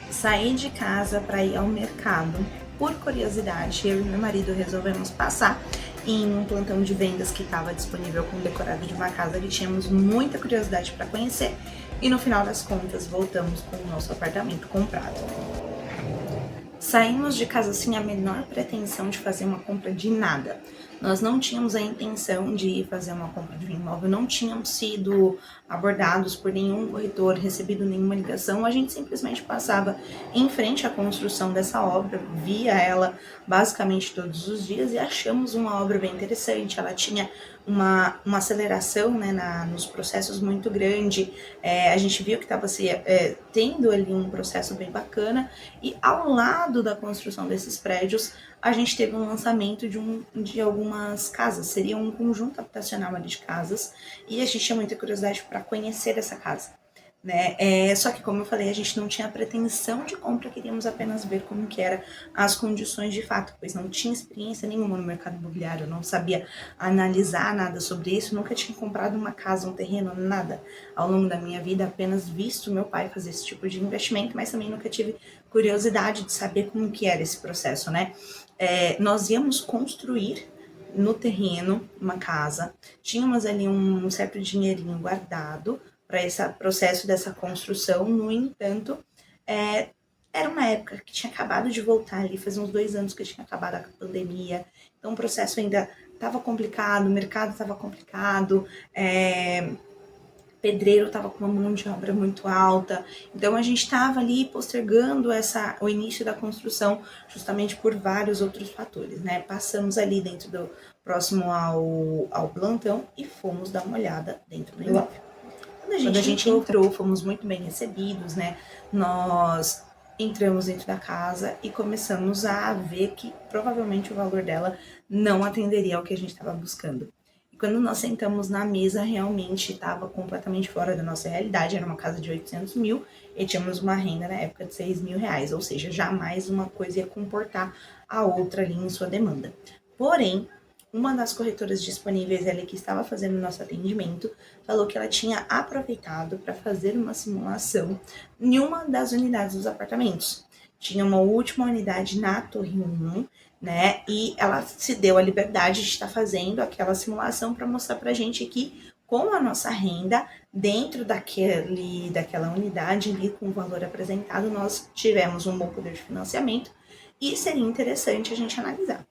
Saí de casa para ir ao mercado. Por curiosidade, eu e meu marido resolvemos passar em um plantão de vendas que estava disponível com o decorado de uma casa que tínhamos muita curiosidade para conhecer, e no final das contas voltamos com o nosso apartamento comprado. Saímos de casa sem a menor pretensão de fazer uma compra de nada. Nós não tínhamos a intenção de fazer uma compra de um imóvel, não tínhamos sido abordados por nenhum corretor, recebido nenhuma ligação. A gente simplesmente passava em frente à construção dessa obra, via ela basicamente todos os dias e achamos uma obra bem interessante. Ela tinha uma aceleração, né, nos processos muito grande. A gente viu que estava tendo ali um processo bem bacana, e ao lado da construção desses prédios a gente teve um lançamento de algumas casas. Seria um conjunto habitacional ali de casas, e a gente tinha muita curiosidade para conhecer essa casa, né? Só que, como eu falei, a gente não tinha pretensão de compra, queríamos apenas ver como que eram as condições de fato, pois não tinha experiência nenhuma no mercado imobiliário, não sabia analisar nada sobre isso, nunca tinha comprado uma casa, um terreno, nada ao longo da minha vida, apenas visto meu pai fazer esse tipo de investimento, mas também nunca tive curiosidade de saber como que era esse processo, né? Nós íamos construir no terreno uma casa, tínhamos ali um certo dinheirinho guardado para esse processo dessa construção. No entanto, era uma época que tinha acabado de voltar ali, fazia uns 2 anos que tinha acabado a pandemia, então o processo ainda estava complicado, o mercado estava complicado, pedreiro estava com uma mão de obra muito alta, então a gente estava ali postergando o início da construção justamente por vários outros fatores, né? Passamos ali dentro próximo ao plantão e fomos dar uma olhada dentro do imóvel. Quando a gente entrou, fomos muito bem recebidos, né? Nós entramos dentro da casa e começamos a ver que provavelmente o valor dela não atenderia ao que a gente estava buscando. E quando nós sentamos na mesa, realmente estava completamente fora da nossa realidade. Era uma casa de 800 mil e tínhamos uma renda na época de 6 mil reais, ou seja, jamais uma coisa ia comportar a outra ali em sua demanda. Porém, uma das corretoras disponíveis ali que estava fazendo o nosso atendimento falou que ela tinha aproveitado para fazer uma simulação em uma das unidades dos apartamentos. Tinha uma última unidade na Torre 1, né? E ela se deu a liberdade de estar fazendo aquela simulação para mostrar para a gente que, com a nossa renda, dentro daquela unidade ali, com o valor apresentado, nós tivemos um bom poder de financiamento e seria interessante a gente analisar.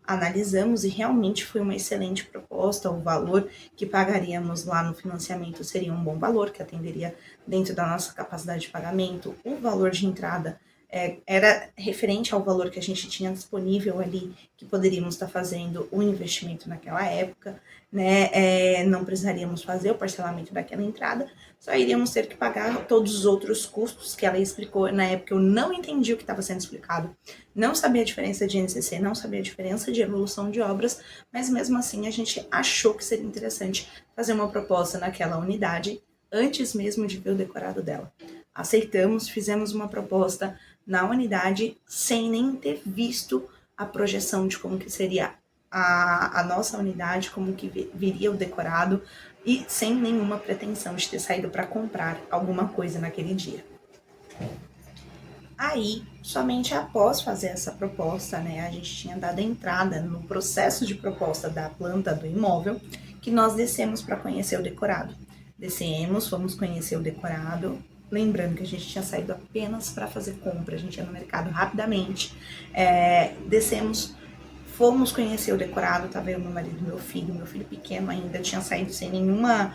Analisamos e realmente foi uma excelente proposta. O valor que pagaríamos lá no financiamento seria um bom valor, que atenderia dentro da nossa capacidade de pagamento. O valor de entrada era referente ao valor que a gente tinha disponível ali, que poderíamos estar fazendo o investimento naquela época, né? Não precisaríamos fazer o parcelamento daquela entrada, só iríamos ter que pagar todos os outros custos que ela explicou. Na época eu não entendi o que estava sendo explicado, não sabia a diferença de INCC, não sabia a diferença de evolução de obras, mas mesmo assim a gente achou que seria interessante fazer uma proposta naquela unidade antes mesmo de ver o decorado dela. Aceitamos, fizemos uma proposta na unidade sem nem ter visto a projeção de como que seria a nossa unidade, como que viria o decorado, e sem nenhuma pretensão de ter saído para comprar alguma coisa naquele dia. Aí, somente após fazer essa proposta, né, a gente tinha dado entrada no processo de proposta da planta do imóvel, que nós descemos para conhecer o decorado. Descemos, fomos conhecer o decorado, lembrando que a gente tinha saído apenas para fazer compra, a gente ia no mercado rapidamente. Descemos, fomos conhecer o decorado, tava eu, meu marido, meu filho pequeno ainda, tinha saído sem nenhuma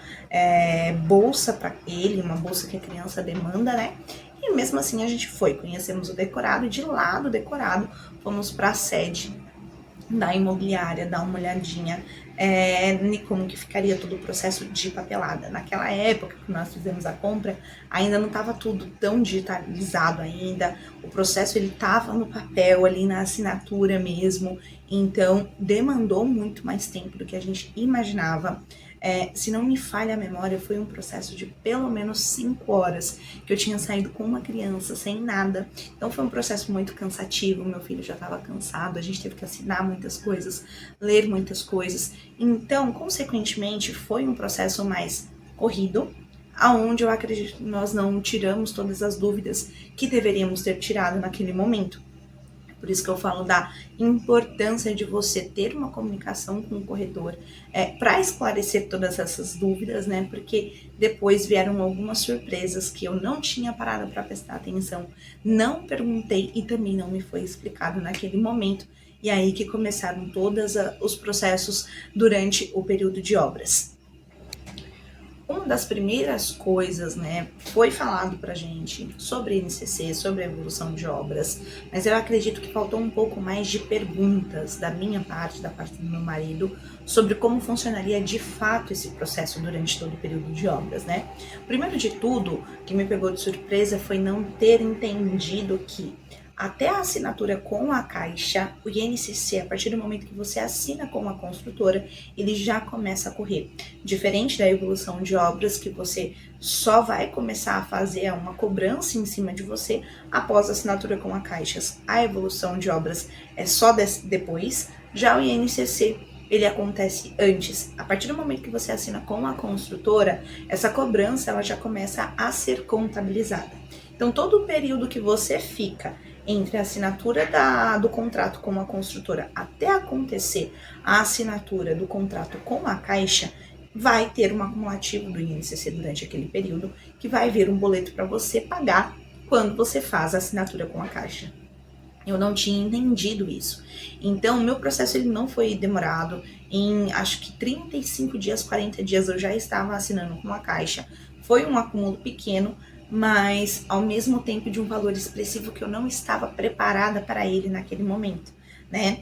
bolsa para ele, uma bolsa que a criança demanda, né? E mesmo assim a gente foi, conhecemos o decorado, e de lá do decorado fomos para a sede da imobiliária, dar uma olhadinha em como que ficaria todo o processo de papelada. Naquela época que nós fizemos a compra, ainda não estava tudo tão digitalizado ainda, o processo ele estava no papel, ali na assinatura mesmo, então demandou muito mais tempo do que a gente imaginava. Se não me falha a memória, foi um processo de pelo menos 5 horas que eu tinha saído com uma criança, sem nada. Então foi um processo muito cansativo, meu filho já estava cansado, a gente teve que assinar muitas coisas, ler muitas coisas. Então, consequentemente, foi um processo mais corrido, aonde eu acredito que nós não tiramos todas as dúvidas que deveríamos ter tirado naquele momento. Por isso que eu falo da importância de você ter uma comunicação com o corretor para esclarecer todas essas dúvidas, né? Porque depois vieram algumas surpresas que eu não tinha parado para prestar atenção, não perguntei e também não me foi explicado naquele momento. E aí que começaram todos os processos durante o período de obras. Uma das primeiras coisas, né, foi falado pra gente sobre NCC, sobre a evolução de obras, mas eu acredito que faltou um pouco mais de perguntas da minha parte, da parte do meu marido, sobre como funcionaria de fato esse processo durante todo o período de obras, né? Primeiro de tudo, o que me pegou de surpresa foi não ter entendido que até a assinatura com a Caixa, o INCC, a partir do momento que você assina com a construtora, ele já começa a correr. Diferente da evolução de obras, que você só vai começar a fazer uma cobrança em cima de você após a assinatura com a Caixa. A evolução de obras é só depois. Já o INCC, ele acontece antes. A partir do momento que você assina com a construtora, essa cobrança ela já começa a ser contabilizada. Então, todo o período que você fica entre a assinatura do contrato com a construtora até acontecer a assinatura do contrato com a Caixa, vai ter um acumulativo do INCC durante aquele período, que vai vir um boleto para você pagar quando você faz a assinatura com a Caixa. Eu não tinha entendido isso. Então, o meu processo ele não foi demorado. Em acho que 35 dias, 40 dias eu já estava assinando com a Caixa. Foi um acúmulo pequeno, mas ao mesmo tempo de um valor expressivo que eu não estava preparada para ele naquele momento, né?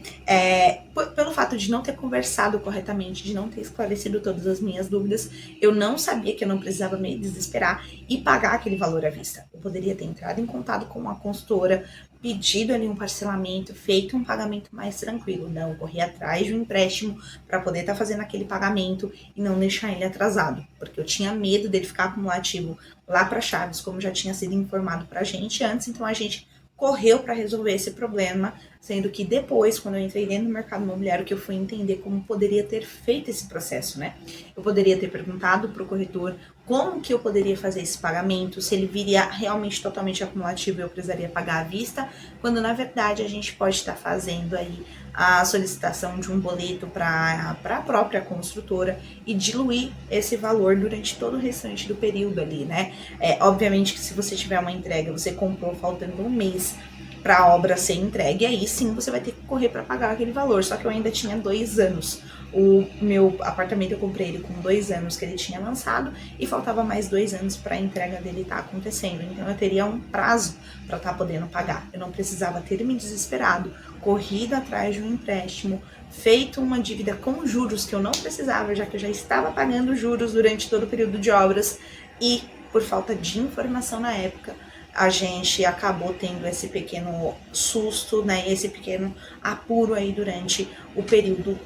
Pelo fato de não ter conversado corretamente, de não ter esclarecido todas as minhas dúvidas, eu não sabia que eu não precisava me desesperar e pagar aquele valor à vista. Eu poderia ter entrado em contato com uma consultora, pedido ali um parcelamento, feito um pagamento mais tranquilo. Não, eu corri atrás de um empréstimo para poder estar fazendo aquele pagamento e não deixar ele atrasado, porque eu tinha medo dele ficar acumulativo lá para Chaves, como já tinha sido informado para a gente antes, então a gente correu para resolver esse problema, sendo que depois, quando eu entrei dentro do mercado imobiliário, que eu fui entender como poderia ter feito esse processo, né? Eu poderia ter perguntado para o corretor como que eu poderia fazer esse pagamento, se ele viria realmente totalmente acumulativo e eu precisaria pagar à vista, quando na verdade a gente pode estar fazendo aí a solicitação de um boleto para a própria construtora e diluir esse valor durante todo o restante do período ali, né? Obviamente que se você tiver uma entrega, você comprou faltando um mês para a obra ser entregue, aí sim você vai ter que correr para pagar aquele valor. Só que eu ainda tinha 2 anos. O meu apartamento eu comprei ele com 2 anos que ele tinha lançado e faltava mais 2 anos para a entrega dele estar acontecendo. Então eu teria um prazo para estar podendo pagar. Eu não precisava ter me desesperado, corrido atrás de um empréstimo, feito uma dívida com juros que eu não precisava, já que eu já estava pagando juros durante todo o período de obras e por falta de informação na época, a gente acabou tendo esse pequeno susto, né, esse pequeno apuro aí durante o período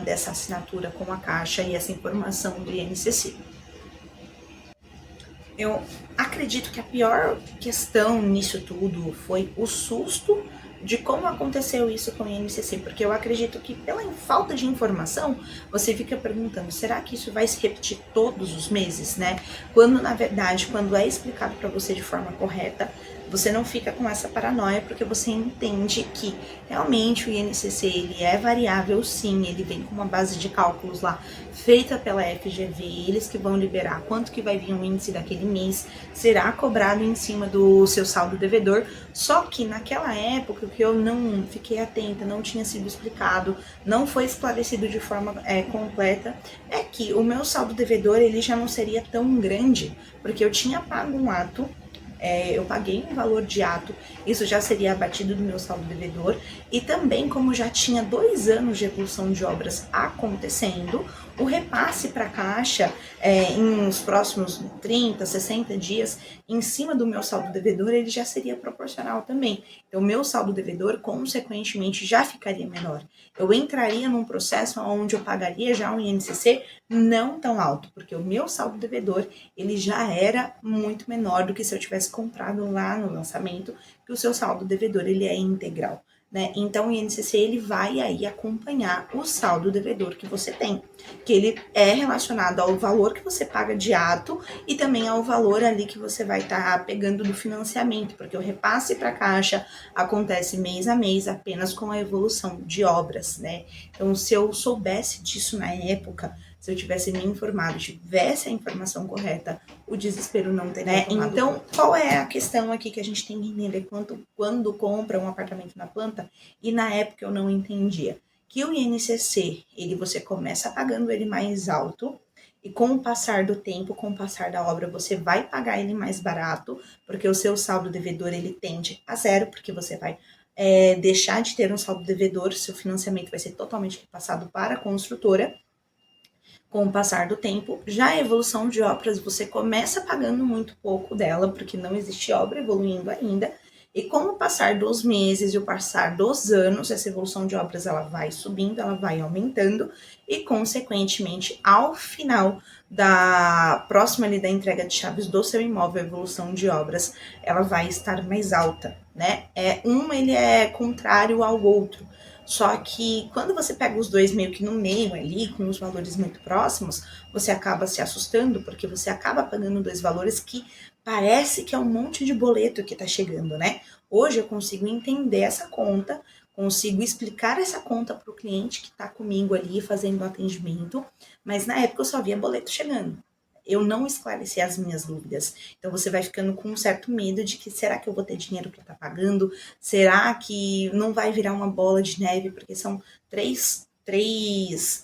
dessa assinatura com a Caixa e essa informação do INCC. Eu acredito que a pior questão nisso tudo foi o susto de como aconteceu isso com o INCC, porque eu acredito que pela falta de informação, você fica perguntando, será que isso vai se repetir todos os meses, né? Quando, na verdade, quando é explicado para você de forma correta, você não fica com essa paranoia, porque você entende que realmente o INCC ele é variável sim, ele vem com uma base de cálculos lá feita pela FGV, eles que vão liberar quanto que vai vir o índice daquele mês, será cobrado em cima do seu saldo devedor, só que naquela época que eu não fiquei atenta, não tinha sido explicado, não foi esclarecido de forma completa, é que o meu saldo devedor ele já não seria tão grande, porque eu tinha pago um ato, eu paguei um valor de ato, isso já seria abatido do meu saldo devedor, e também como já tinha 2 anos de evolução de obras acontecendo, o repasse para a Caixa em os próximos 30, 60 dias, em cima do meu saldo devedor, ele já seria proporcional também. Então, o meu saldo devedor, consequentemente, já ficaria menor. Eu entraria num processo onde eu pagaria já um INCC não tão alto, porque o meu saldo devedor, ele já era muito menor do que se eu tivesse comprado lá no lançamento, que o seu saldo devedor, ele é integral. né? Então o INCC ele vai aí acompanhar o saldo devedor que você tem, que ele é relacionado ao valor que você paga de ato e também ao valor ali que você vai estar pegando do financiamento, porque o repasse para a Caixa acontece mês a mês apenas com a evolução de obras, né? Então, se eu soubesse disso na época, se eu tivesse me informado, tivesse a informação correta, o desespero não teria, né? Então, qual é a questão aqui que a gente tem que entender quando compra um apartamento na planta? E na época eu não entendia. Que o INCC, você começa pagando ele mais alto, e com o passar do tempo, com o passar da obra, você vai pagar ele mais barato, porque o seu saldo devedor ele tende a zero, porque você vai deixar de ter um saldo devedor, seu financiamento vai ser totalmente repassado para a construtora. Com o passar do tempo, já a evolução de obras, você começa pagando muito pouco dela, porque não existe obra evoluindo ainda, e com o passar dos meses e o passar dos anos, essa evolução de obras ela vai subindo, ela vai aumentando, e consequentemente, ao final da próxima ali da entrega de chaves do seu imóvel, a evolução de obras, ela vai estar mais alta, né? Ele é contrário ao outro. Só que quando você pega os dois meio que no meio ali, com os valores muito próximos, você acaba se assustando, porque você acaba pagando dois valores que parece que é um monte de boleto que tá chegando, né? Hoje eu consigo entender essa conta, consigo explicar essa conta para o cliente que está comigo ali fazendo o atendimento, mas na época eu só via boleto chegando. Eu não esclareci as minhas dúvidas. Então você vai ficando com um certo medo de que será que eu vou ter dinheiro para estar pagando? Será que não vai virar uma bola de neve? Porque são três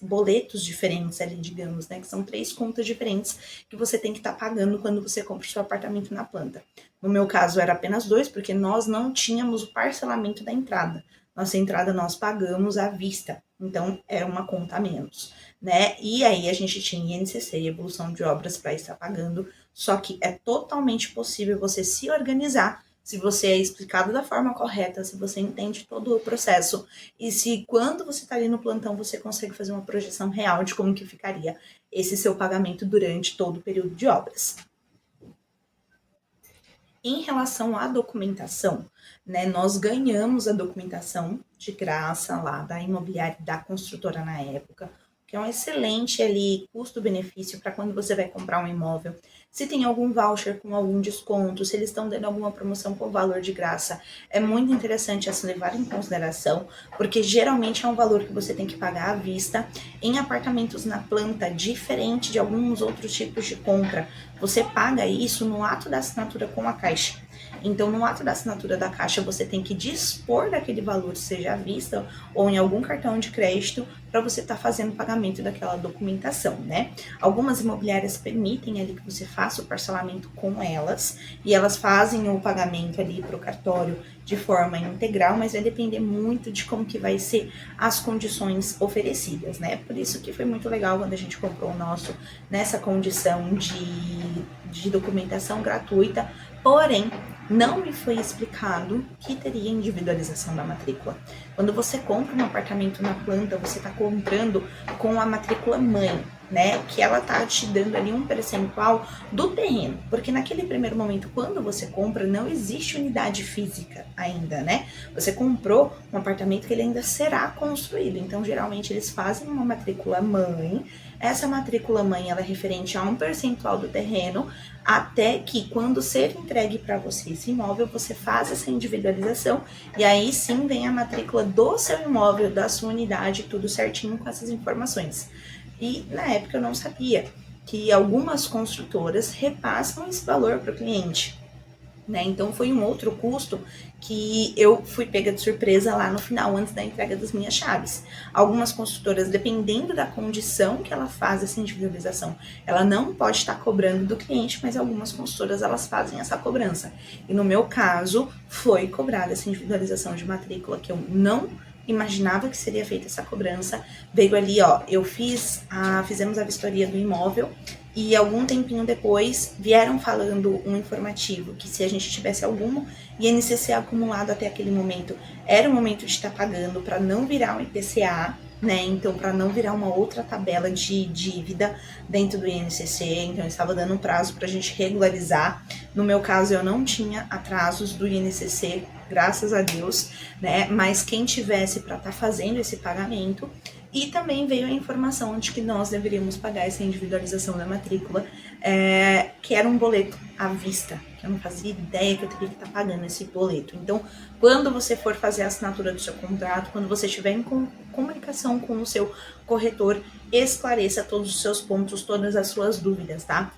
boletos diferentes ali, digamos, né? Que são 3 contas diferentes que você tem que estar pagando quando você compra o seu apartamento na planta. No meu caso era apenas 2, porque nós não tínhamos o parcelamento da entrada. Nossa entrada nós pagamos à vista, então era uma conta a menos, né? E aí a gente tinha INCC e evolução de obras para estar pagando, só que é totalmente possível você se organizar se você é explicado da forma correta, se você entende todo o processo e se quando você está ali no plantão você consegue fazer uma projeção real de como que ficaria esse seu pagamento durante todo o período de obras. Em relação à documentação, né, nós ganhamos a documentação de graça lá da imobiliária, da construtora na época, que é um excelente ali custo-benefício para quando você vai comprar um imóvel. Se tem algum voucher com algum desconto, se eles estão dando alguma promoção com valor de graça, é muito interessante a se levar em consideração, porque geralmente é um valor que você tem que pagar à vista. Em apartamentos na planta, diferente de alguns outros tipos de compra, você paga isso no ato da assinatura com a Caixa. Então, no ato da assinatura da Caixa, você tem que dispor daquele valor, seja à vista ou em algum cartão de crédito, para você estar fazendo o pagamento daquela documentação, né? Algumas imobiliárias permitem ali que você faça o parcelamento com elas, e elas fazem o pagamento ali para o cartório de forma integral, mas vai depender muito de como que vai ser as condições oferecidas, né? Por isso que foi muito legal quando a gente comprou o nosso nessa condição de documentação gratuita, porém, não me foi explicado que teria individualização da matrícula. Quando você compra um apartamento na planta, você está comprando com a matrícula mãe, né? Que ela tá te dando ali um percentual do terreno. Porque naquele primeiro momento, quando você compra, não existe unidade física ainda, né? Você comprou um apartamento que ele ainda será construído. Então, geralmente, eles fazem uma matrícula mãe. Essa matrícula mãe, ela é referente a um percentual do terreno, até que quando ser entregue para você esse imóvel, você faz essa individualização e aí sim vem a matrícula do seu imóvel, da sua unidade, tudo certinho com essas informações. E na época eu não sabia que algumas construtoras repassam esse valor para o cliente, né? Então foi um outro custo que eu fui pega de surpresa lá no final, antes da entrega das minhas chaves. Algumas construtoras, dependendo da condição que ela faz essa individualização, ela não pode estar cobrando do cliente, mas algumas construtoras elas fazem essa cobrança. E no meu caso, foi cobrada essa individualização de matrícula, que eu não imaginava que seria feita essa cobrança. Veio ali, ó, fizemos a vistoria do imóvel e algum tempinho depois vieram falando um informativo que se a gente tivesse algum INCC acumulado até aquele momento, era o momento de estar pagando para não virar um IPCA, né? Então, para não virar uma outra tabela de dívida dentro do INCC, então eu estava dando um prazo para a gente regularizar. No meu caso, eu não tinha atrasos do INCC graças a Deus, né? Mas quem tivesse para estar fazendo esse pagamento. E também veio a informação de que nós deveríamos pagar essa individualização da matrícula, que era um boleto à vista, que eu não fazia ideia que eu teria que estar pagando esse boleto. Então, quando você for fazer a assinatura do seu contrato, quando você estiver em comunicação com o seu corretor, esclareça todos os seus pontos, todas as suas dúvidas, tá?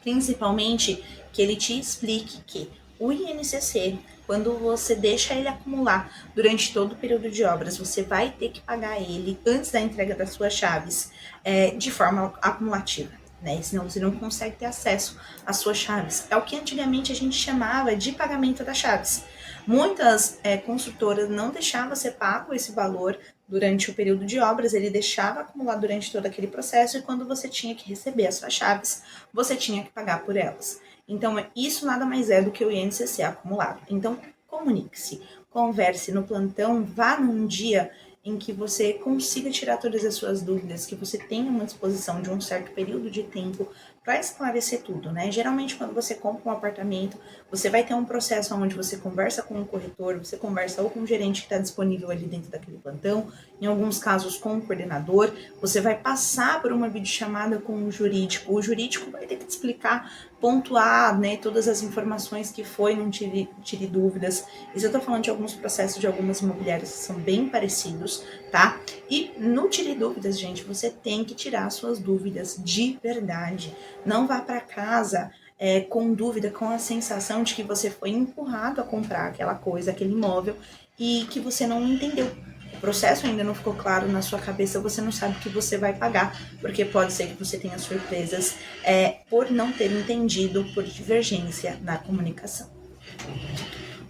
Principalmente que ele te explique que o INCC, quando você deixa ele acumular durante todo o período de obras, você vai ter que pagar ele antes da entrega das suas chaves de forma acumulativa, né? Senão você não consegue ter acesso às suas chaves. É o que antigamente a gente chamava de pagamento das chaves. Muitas construtoras não deixavam ser pago esse valor durante o período de obras, ele deixava acumular durante todo aquele processo e quando você tinha que receber as suas chaves, você tinha que pagar por elas. Então, isso nada mais é do que o INCC acumulado. Então, comunique-se, converse no plantão, vá num dia em que você consiga tirar todas as suas dúvidas, que você tenha uma disposição de um certo período de tempo para esclarecer tudo, né? Geralmente, quando você compra um apartamento, você vai ter um processo onde você conversa com o corretor, você conversa ou com o gerente que está disponível ali dentro daquele plantão, em alguns casos com o coordenador, você vai passar por uma videochamada com o jurídico vai ter que te explicar, pontuar, né, todas as informações que foi, não tire dúvidas. Isso eu tô falando de alguns processos de algumas imobiliárias que são bem parecidos, tá? E no tire dúvidas, gente, você tem que tirar suas dúvidas de verdade. Não vá para casa com dúvida, com a sensação de que você foi empurrado a comprar aquela coisa, aquele imóvel, e que você não entendeu. O processo ainda não ficou claro na sua cabeça, você não sabe o que você vai pagar, porque pode ser que você tenha surpresas por não ter entendido, por divergência na comunicação.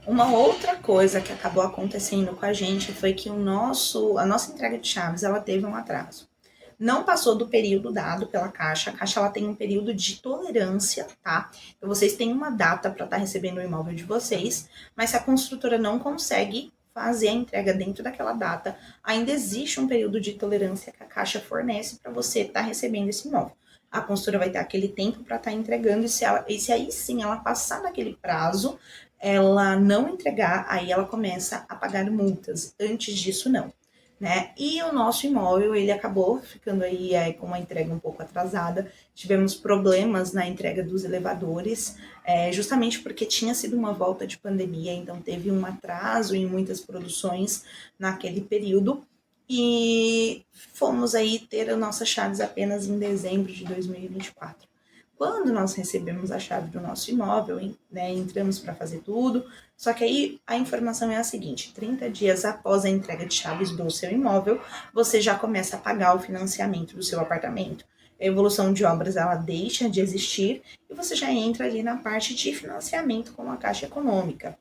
Uma outra coisa que acabou acontecendo com a gente foi que a nossa entrega de chaves ela teve um atraso. Não passou do período dado pela Caixa. A Caixa ela tem um período de tolerância, tá? Então vocês têm uma data para estar recebendo o imóvel de vocês, mas se a construtora não consegue fazer a entrega dentro daquela data, ainda existe um período de tolerância que a Caixa fornece para você estar recebendo esse imóvel. A construtora vai ter aquele tempo para estar entregando e se aí sim ela passar naquele prazo, ela não entregar, aí ela começa a pagar multas. Antes disso, não. Né? E o nosso imóvel, ele acabou ficando aí com uma entrega um pouco atrasada. Tivemos problemas na entrega dos elevadores, justamente porque tinha sido uma volta de pandemia, então teve um atraso em muitas produções naquele período. E fomos aí ter as nossas chaves apenas em dezembro de 2024. Quando nós recebemos a chave do nosso imóvel, né, entramos para fazer tudo, só que aí a informação é a seguinte: 30 dias após a entrega de chaves do seu imóvel, você já começa a pagar o financiamento do seu apartamento. A evolução de obras ela deixa de existir e você já entra ali na parte de financiamento com a Caixa Econômica.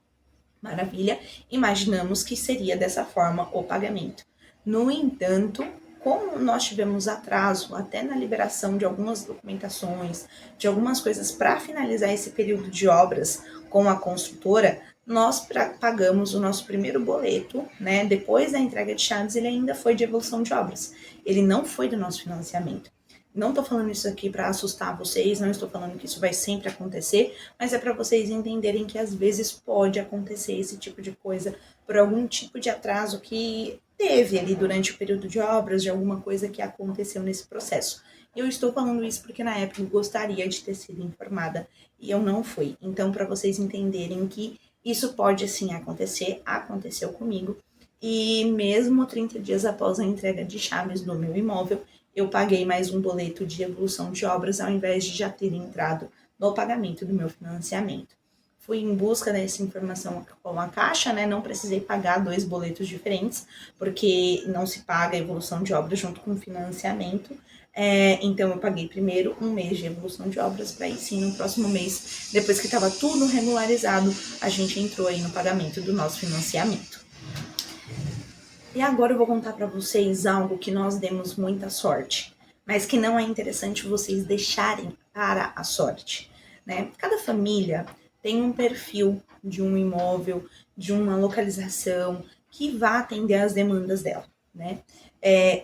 Maravilha, imaginamos que seria dessa forma o pagamento. No entanto, como nós tivemos atraso até na liberação de algumas documentações, de algumas coisas para finalizar esse período de obras com a construtora, nós pagamos o nosso primeiro boleto, né? Depois da entrega de chaves, ele ainda foi de evolução de obras. Ele não foi do nosso financiamento. Não estou falando isso aqui para assustar vocês, não estou falando que isso vai sempre acontecer, mas é para vocês entenderem que às vezes pode acontecer esse tipo de coisa por algum tipo de atraso que teve ali durante o período de obras, de alguma coisa que aconteceu nesse processo. Eu estou falando isso porque na época eu gostaria de ter sido informada e eu não fui. Então, para vocês entenderem que isso pode sim acontecer, aconteceu comigo. E mesmo 30 dias após a entrega de chaves do meu imóvel, eu paguei mais um boleto de evolução de obras ao invés de já ter entrado no pagamento do meu financiamento. Fui em busca dessa informação com a Caixa, né? Não precisei pagar 2 boletos diferentes, porque não se paga a evolução de obras junto com o financiamento. Então, eu paguei primeiro um mês de evolução de obras, para aí sim, no próximo mês, depois que estava tudo regularizado, a gente entrou aí no pagamento do nosso financiamento. E agora eu vou contar para vocês algo que nós demos muita sorte, mas que não é interessante vocês deixarem para a sorte, né? Cada família tem um perfil de um imóvel, de uma localização que vá atender às demandas dela, né?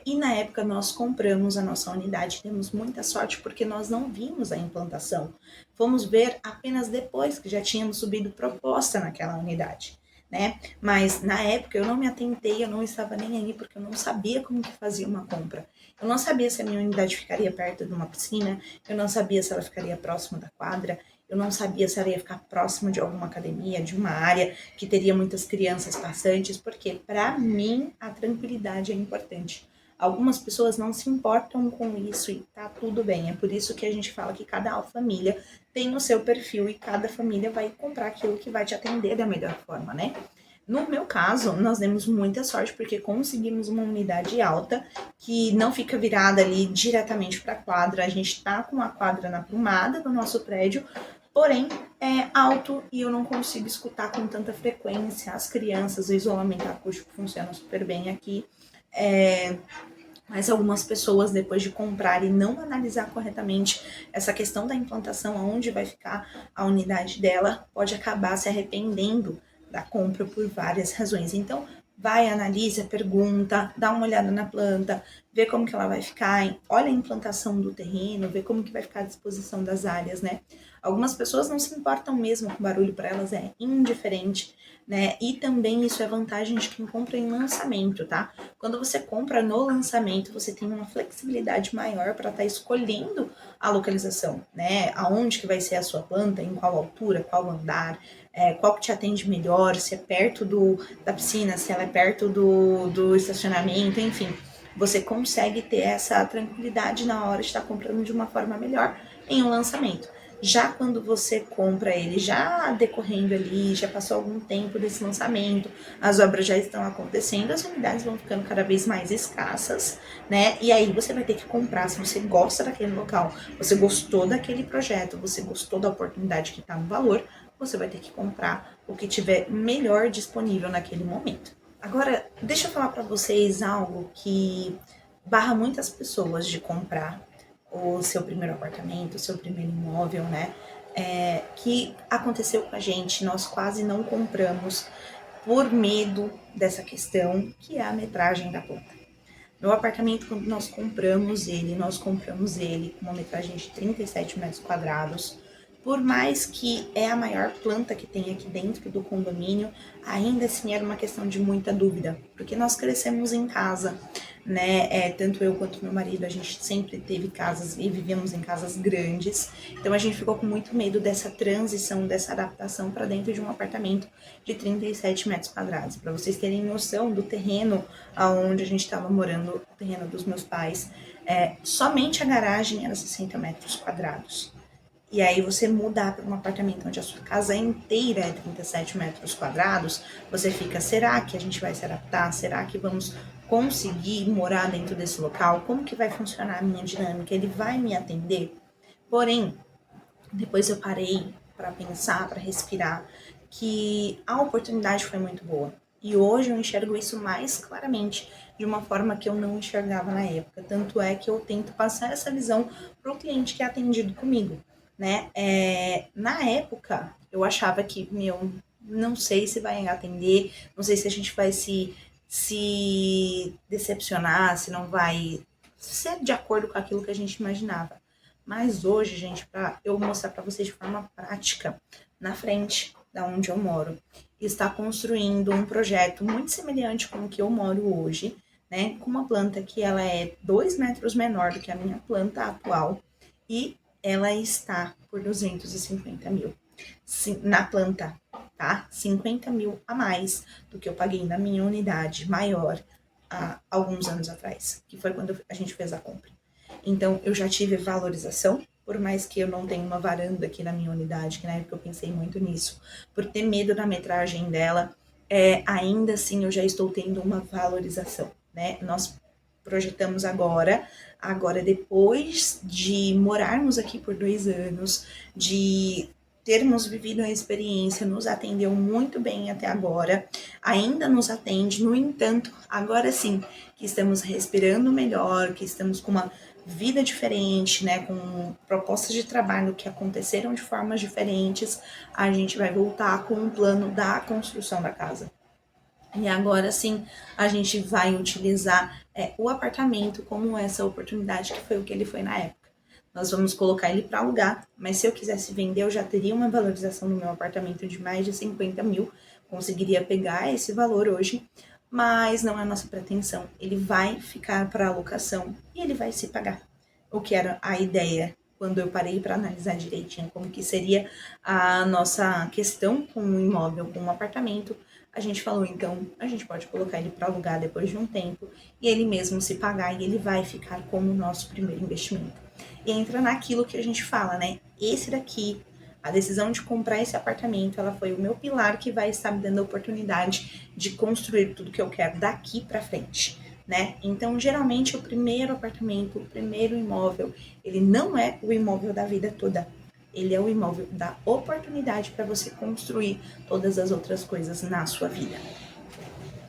E na época nós compramos a nossa unidade, temos muita sorte porque nós não vimos a implantação. Fomos ver apenas depois que já tínhamos subido proposta naquela unidade. né? Mas na época eu não me atentei, eu não estava nem aí, porque eu não sabia como que fazia uma compra. Eu não sabia se a minha unidade ficaria perto de uma piscina, eu não sabia se ela ficaria próxima da quadra, eu não sabia se ela ia ficar próxima de alguma academia, de uma área que teria muitas crianças passantes, porque para mim a tranquilidade é importante. Algumas pessoas não se importam com isso e tá tudo bem. É por isso que a gente fala que cada família tem o seu perfil e cada família vai comprar aquilo que vai te atender da melhor forma, né? No meu caso, nós demos muita sorte porque conseguimos uma unidade alta que não fica virada ali diretamente para a quadra. A gente tá com a quadra na prumada do nosso prédio, porém é alto e eu não consigo escutar com tanta frequência as crianças. O isolamento acústico funciona super bem aqui. Mas algumas pessoas, depois de comprar e não analisar corretamente essa questão da implantação, aonde vai ficar a unidade dela, pode acabar se arrependendo da compra por várias razões. Então, vai, analisa, pergunta, dá uma olhada na planta, vê como que ela vai ficar, olha a implantação do terreno, vê como que vai ficar a disposição das áreas, né? Algumas pessoas não se importam mesmo com barulho, para elas é indiferente, né? E também isso é vantagem de quem compra em lançamento, tá? Quando você compra no lançamento, você tem uma flexibilidade maior para estar escolhendo a localização, né? Aonde que vai ser a sua planta, em qual altura, qual andar, qual que te atende melhor, se é perto da piscina, se ela é perto do estacionamento, enfim. Você consegue ter essa tranquilidade na hora de estar comprando de uma forma melhor em um lançamento. Já quando você compra ele já decorrendo ali, já passou algum tempo desse lançamento, as obras já estão acontecendo, as unidades vão ficando cada vez mais escassas, né? E aí você vai ter que comprar, se você gosta daquele local, você gostou daquele projeto, você gostou da oportunidade que está no valor, você vai ter que comprar o que tiver melhor disponível naquele momento. Agora, deixa eu falar para vocês algo que barra muitas pessoas de comprar o seu primeiro apartamento, o seu primeiro imóvel, né? Que aconteceu com a gente, nós quase não compramos por medo dessa questão, que é a metragem da planta. Meu apartamento, quando nós compramos ele com uma metragem de 37 metros quadrados. Por mais que é a maior planta que tem aqui dentro do condomínio, ainda assim era uma questão de muita dúvida, porque nós crescemos em casa, né? Tanto eu quanto meu marido, a gente sempre teve casas e vivemos em casas grandes, então a gente ficou com muito medo dessa transição, dessa adaptação para dentro de um apartamento de 37 metros quadrados. Para vocês terem noção do terreno aonde a gente estava morando, o terreno dos meus pais, somente a garagem era 60 metros quadrados. E aí você mudar para um apartamento onde a sua casa inteira é 37 metros quadrados, você fica, será que a gente vai se adaptar? Será que vamos conseguir morar dentro desse local? Como que vai funcionar a minha dinâmica? Ele vai me atender? Porém, depois eu parei para pensar, para respirar, que a oportunidade foi muito boa. E hoje eu enxergo isso mais claramente, de uma forma que eu não enxergava na época. Tanto é que eu tento passar essa visão para o cliente que é atendido comigo, né? Na época, eu achava que, não sei se vai atender, não sei se a gente vai se decepcionar, se não vai ser de acordo com aquilo que a gente imaginava. Mas hoje, gente, para eu mostrar para vocês de forma prática, na frente da onde eu moro, está construindo um projeto muito semelhante com o que eu moro hoje, né? Com uma planta que ela é 2 metros menor do que a minha planta atual e ela está por 250 mil. Na planta, tá? 50 mil a mais do que eu paguei na minha unidade maior há alguns anos atrás, que foi quando a gente fez a compra. Então, eu já tive valorização, por mais que eu não tenha uma varanda aqui na minha unidade, que na época eu pensei muito nisso, por ter medo da metragem dela, ainda assim eu já estou tendo uma valorização, né? Nós projetamos agora depois de morarmos aqui por 2 anos, de termos vivido a experiência, nos atendeu muito bem até agora, ainda nos atende, no entanto, agora sim, que estamos respirando melhor, que estamos com uma vida diferente, né, com propostas de trabalho que aconteceram de formas diferentes, a gente vai voltar com um plano da construção da casa. E agora sim, a gente vai utilizar o apartamento como essa oportunidade que foi o que ele foi na época. Nós vamos colocar ele para alugar, mas se eu quisesse vender, eu já teria uma valorização no meu apartamento de mais de 50 mil, conseguiria pegar esse valor hoje, mas não é a nossa pretensão. Ele vai ficar para alocação e ele vai se pagar. O que era a ideia quando eu parei para analisar direitinho como que seria a nossa questão com o imóvel, com o apartamento, a gente falou, então, a gente pode colocar ele para alugar depois de um tempo e ele mesmo se pagar e ele vai ficar como o nosso primeiro investimento. E entra naquilo que a gente fala, né? Esse daqui, a decisão de comprar esse apartamento, ela foi o meu pilar que vai estar me dando a oportunidade de construir tudo que eu quero daqui para frente, né? Então, geralmente, o primeiro apartamento, o primeiro imóvel, ele não é o imóvel da vida toda. Ele é o imóvel da oportunidade para você construir todas as outras coisas na sua vida.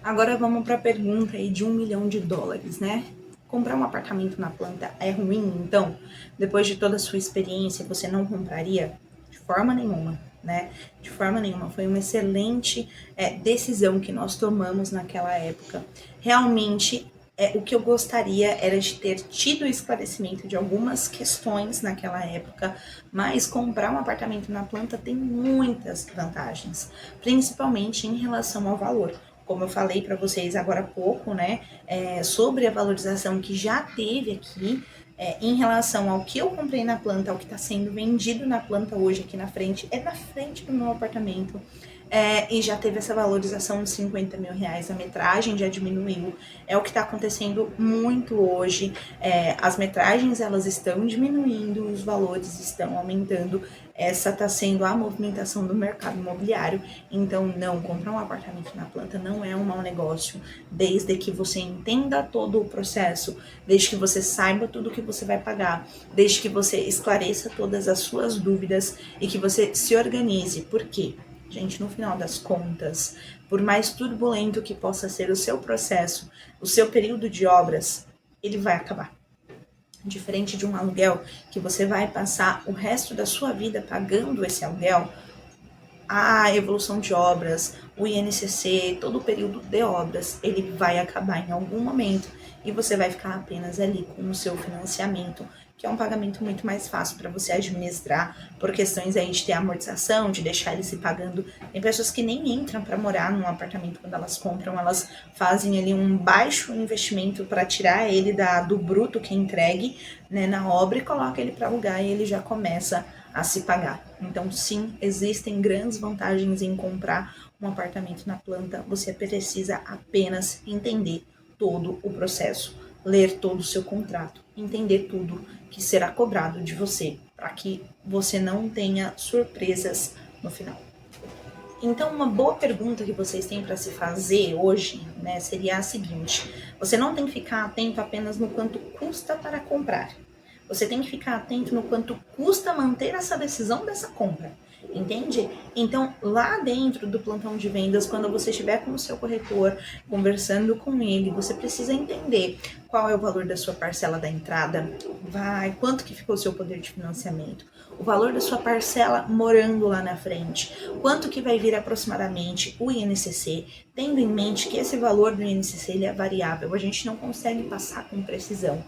Agora vamos para a pergunta aí de $1 milhão, né? Comprar um apartamento na planta é ruim? Então, depois de toda a sua experiência, você não compraria? De forma nenhuma, né? De forma nenhuma. Foi uma excelente decisão que nós tomamos naquela época. Realmente, o que eu gostaria era de ter tido o esclarecimento de algumas questões naquela época, mas comprar um apartamento na planta tem muitas vantagens, principalmente em relação ao valor. Como eu falei para vocês agora há pouco, né, sobre a valorização que já teve aqui, em relação ao que eu comprei na planta, ao que está sendo vendido na planta hoje aqui na frente, é na frente do meu apartamento. E já teve essa valorização de R$50 mil, a metragem já diminuiu, é o que está acontecendo muito hoje, as metragens elas estão diminuindo, os valores estão aumentando, essa está sendo a movimentação do mercado imobiliário, então não, comprar um apartamento na planta não é um mau negócio, desde que você entenda todo o processo, desde que você saiba tudo que você vai pagar, desde que você esclareça todas as suas dúvidas e que você se organize, por quê? Gente, no final das contas, por mais turbulento que possa ser o seu processo, o seu período de obras, ele vai acabar. Diferente de um aluguel, que você vai passar o resto da sua vida pagando esse aluguel, a evolução de obras, o INCC, todo o período de obras, ele vai acabar em algum momento e você vai ficar apenas ali com o seu financiamento, que é um pagamento muito mais fácil para você administrar, por questões aí de ter amortização, de deixar ele se pagando. Tem pessoas que nem entram para morar num apartamento quando elas compram, elas fazem ali um baixo investimento para tirar ele do bruto que é entregue, né, na obra e coloca ele para alugar e ele já começa a se pagar. Então, sim, existem grandes vantagens em comprar um apartamento na planta. Você precisa apenas entender todo o processo, ler todo o seu contrato, entender tudo que será cobrado de você, para que você não tenha surpresas no final. Então, uma boa pergunta que vocês têm para se fazer hoje, né, seria a seguinte: você não tem que ficar atento apenas no quanto custa para comprar. Você tem que ficar atento no quanto custa manter essa decisão dessa compra, entende? Então, lá dentro do plantão de vendas, quando você estiver com o seu corretor, conversando com ele, você precisa entender qual é o valor da sua parcela da entrada, quanto que ficou o seu poder de financiamento, o valor da sua parcela morando lá na frente, quanto que vai vir aproximadamente o INCC, tendo em mente que esse valor do INCC ele é variável, a gente não consegue passar com precisão.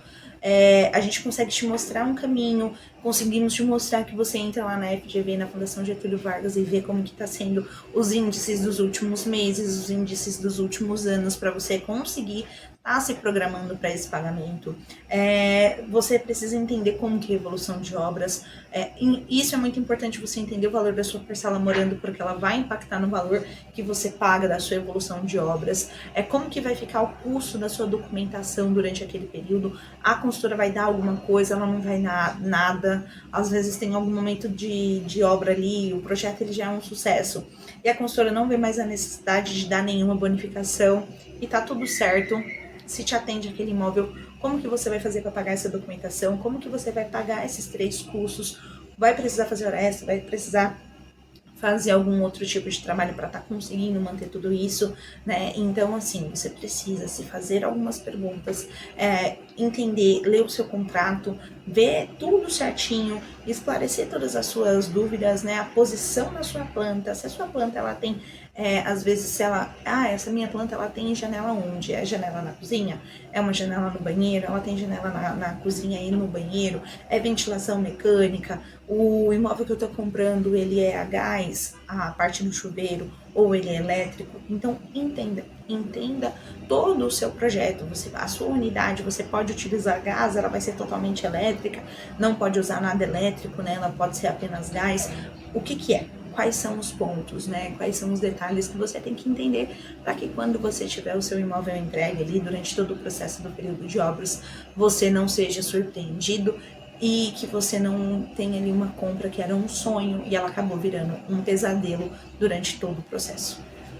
A gente consegue te mostrar um caminho, conseguimos te mostrar que você entra lá na FGV, na Fundação Getúlio Vargas, e vê como que está sendo os índices dos últimos meses, os índices dos últimos anos, para você conseguir estar se programando para esse pagamento. Você precisa entender como que é a evolução de obras. Isso é muito importante, você entender o valor da sua parcela morando, porque ela vai impactar no valor que você paga da sua evolução de obras. Como que vai ficar o custo da sua documentação durante aquele período. A consultora vai dar alguma coisa, ela não vai nada. Às vezes tem algum momento de obra ali, o projeto ele já é um sucesso. E a consultora não vê mais a necessidade de dar nenhuma bonificação e tá tudo certo. Se te atende aquele imóvel, como que você vai fazer para pagar essa documentação? Como que você vai pagar esses 3 custos? Vai precisar fazer hora extra? Vai precisar fazer algum outro tipo de trabalho para estar conseguindo manter tudo isso, né? Então, assim, você precisa se fazer algumas perguntas, entender, ler o seu contrato, ver tudo certinho, esclarecer todas as suas dúvidas, né? A posição da sua planta, se a sua planta, ela tem, às vezes, se ela, essa minha planta, ela tem janela onde? É janela na cozinha? É uma janela no banheiro? Ela tem janela na cozinha e no banheiro? É ventilação mecânica? O imóvel que eu tô comprando, ele é a gás, a parte do chuveiro, ou ele é elétrico. Então entenda todo o seu projeto. A sua unidade, você pode utilizar gás, ela vai ser totalmente elétrica, não pode usar nada elétrico, né? Ela pode ser apenas gás. O que é? Quais são os pontos, né? Quais são os detalhes que você tem que entender para que quando você tiver o seu imóvel entregue ali durante todo o processo do período de obras, você não seja surpreendido e que você não tenha ali uma compra que era um sonho e ela acabou virando um pesadelo durante todo o processo.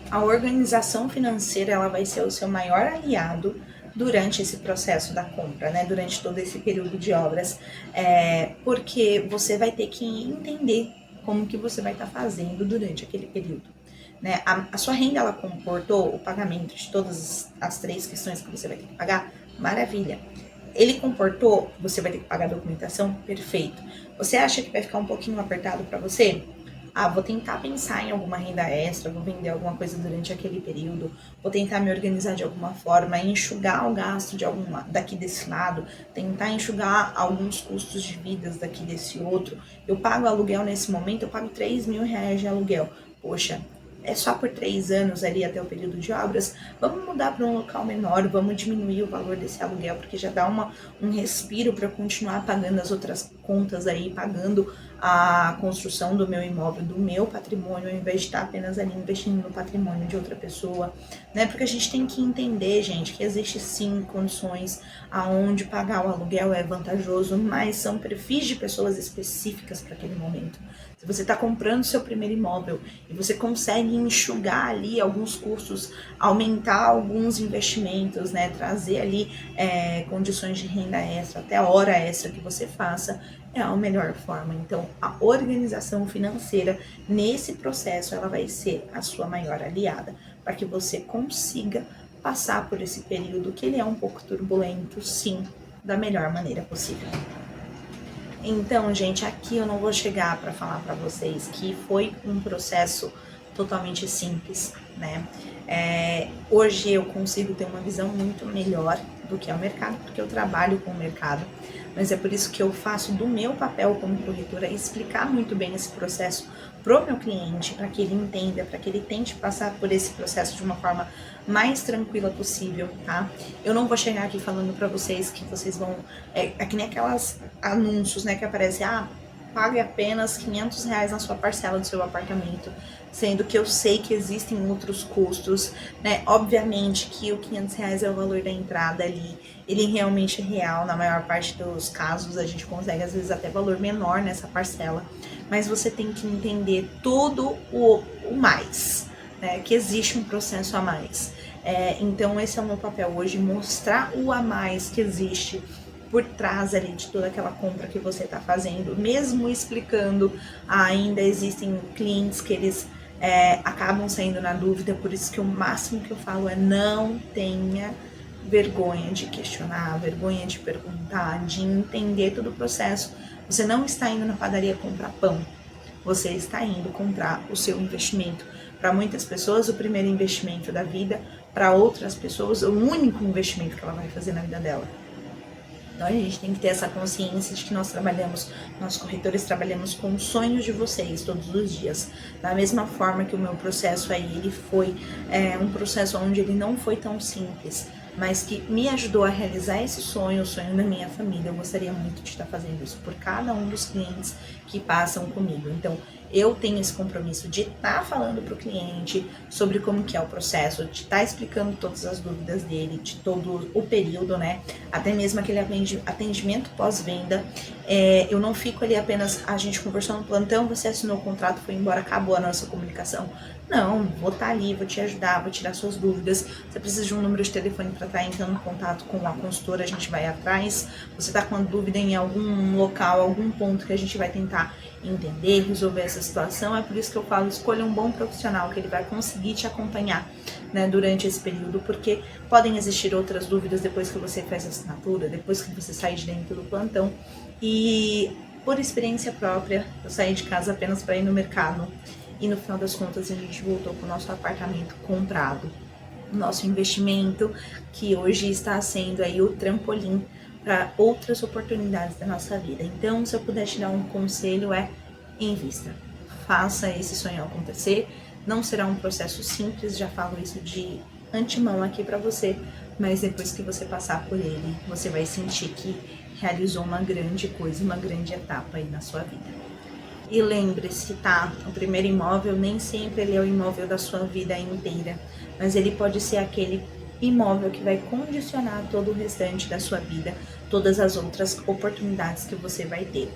A organização financeira, ela vai ser o seu maior aliado durante esse processo da compra, né? Durante todo esse período de obras, porque você vai ter que entender como que você vai estar fazendo durante aquele período. Né? A sua renda, ela comportou o pagamento de todas as 3 questões que você vai ter que pagar? Maravilha. Ele comportou, você vai ter que pagar a documentação? Perfeito. Você acha que vai ficar um pouquinho apertado para você? Vou tentar pensar em alguma renda extra, vou vender alguma coisa durante aquele período, vou tentar me organizar de alguma forma, enxugar o gasto daqui desse lado, tentar enxugar alguns custos de vidas daqui desse outro. Eu pago aluguel nesse momento, eu pago R$3.000 de aluguel. Poxa, é só por 3 anos ali até o período de obras, vamos mudar para um local menor, vamos diminuir o valor desse aluguel, porque já dá um respiro para continuar pagando as outras contas aí, pagando a construção do meu imóvel, do meu patrimônio, ao invés de estar apenas ali investindo no patrimônio de outra pessoa, né? Porque a gente tem que entender, gente, que existe sim condições aonde pagar o aluguel é vantajoso, mas são perfis de pessoas específicas para aquele momento. Se você está comprando seu primeiro imóvel e você consegue enxugar ali alguns custos, aumentar alguns investimentos, né, trazer ali condições de renda extra, até a hora extra que você faça, é a melhor forma. Então, a organização financeira nesse processo, ela vai ser a sua maior aliada, para que você consiga passar por esse período que ele é um pouco turbulento, sim, da melhor maneira possível. Então, gente, aqui eu não vou chegar para falar para vocês que foi um processo totalmente simples, né? Hoje eu consigo ter uma visão muito melhor do que é o mercado, porque eu trabalho com o mercado, mas é por isso que eu faço do meu papel como corretora explicar muito bem esse processo pro meu cliente, para que ele entenda, para que ele tente passar por esse processo de uma forma mais tranquila possível, tá? Eu não vou chegar aqui falando para vocês que vocês vão... É que nem aquelas anúncios, né, que aparecem, pague apenas R$500 na sua parcela do seu apartamento, sendo que eu sei que existem outros custos, né? Obviamente que o R$500 é o valor da entrada ali, ele realmente é real, na maior parte dos casos a gente consegue às vezes até valor menor nessa parcela, mas você tem que entender tudo o mais, né? Que existe um processo a mais. Então esse é o meu papel hoje, mostrar o a mais que existe por trás ali de toda aquela compra que você está fazendo, mesmo explicando, ainda existem clientes que eles acabam saindo na dúvida, por isso que o máximo que eu falo é não tenha vergonha de questionar, vergonha de perguntar, de entender todo o processo. Você não está indo na padaria comprar pão, você está indo comprar o seu investimento. Para muitas pessoas, o primeiro investimento da vida, para outras pessoas, o único investimento que ela vai fazer na vida dela. Então a gente tem que ter essa consciência de que nós corretores trabalhamos com os sonhos de vocês todos os dias. Da mesma forma que o meu processo aí, ele foi um processo onde ele não foi tão simples, mas que me ajudou a realizar esse sonho, o sonho da minha família. Eu gostaria muito de estar fazendo isso por cada um dos clientes que passam comigo. Então, eu tenho esse compromisso de estar falando para o cliente sobre como que é o processo, de estar explicando todas as dúvidas dele, de todo o período, né? Até mesmo aquele atendimento pós-venda. Eu não fico ali apenas a gente conversando no plantão, você assinou o contrato, foi embora, acabou a nossa comunicação. Não, vou estar ali, vou te ajudar, vou tirar suas dúvidas. Você precisa de um número de telefone para estar entrando em contato com a consultora, a gente vai atrás. Você está com uma dúvida em algum local, algum ponto que a gente vai tentar entender, resolver essa situação. É por isso que eu falo, escolha um bom profissional, que ele vai conseguir te acompanhar, né, durante esse período, porque podem existir outras dúvidas depois que você faz a assinatura, depois que você sai de dentro do plantão. E por experiência própria, eu saí de casa apenas para ir no mercado. E no final das contas a gente voltou com o nosso apartamento comprado. O nosso investimento, que hoje está sendo aí o trampolim para outras oportunidades da nossa vida. Então, se eu puder te dar um conselho, invista. Faça esse sonho acontecer. Não será um processo simples, já falo isso de antemão aqui para você, mas depois que você passar por ele, você vai sentir que realizou uma grande coisa, uma grande etapa aí na sua vida. E lembre-se, tá? O primeiro imóvel nem sempre ele é o imóvel da sua vida inteira, mas ele pode ser aquele imóvel que vai condicionar todo o restante da sua vida, todas as outras oportunidades que você vai ter.